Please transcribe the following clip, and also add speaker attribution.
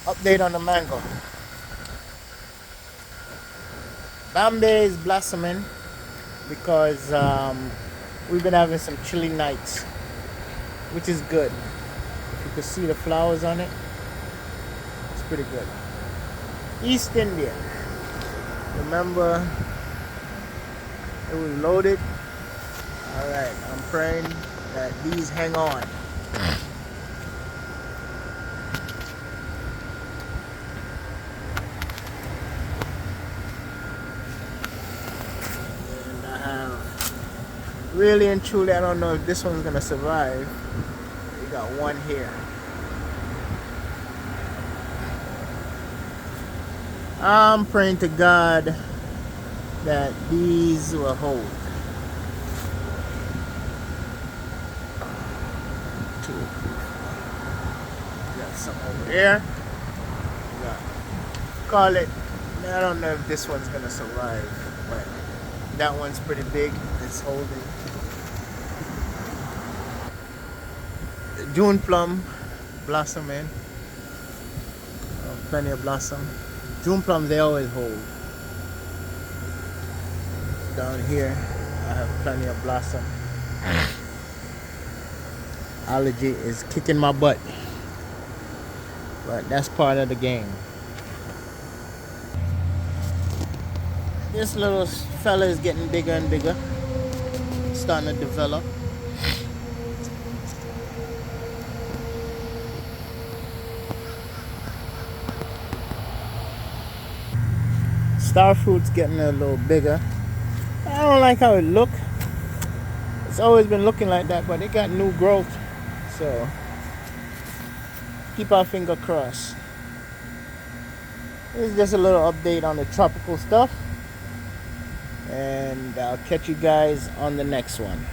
Speaker 1: Update on the mango. Bombay is blossoming because we've been having some chilly nights, which is good. If you can see the flowers on it, it's pretty good. East India. Remember, it was loaded. All right, I'm praying that these hang on. And I have really and truly, I don't know if this one's gonna survive. We got one here. I'm praying to God that these will hold. Two. Got some over there. Got, call it. I don't know if this one's gonna survive, but that one's pretty big. It's holding. June plum blossoming. Plenty of blossom. June plums they always hold. Down here I have plenty of blossom. Allergy is kicking my butt, but that's part of the game. This little fella is getting bigger and bigger, starting to develop. Star fruit's getting a little bigger. I don't like how it look. It's always been looking like that, but it got new growth. So keep our finger crossed. This is just a little update on the tropical stuff. And I'll catch you guys on the next one.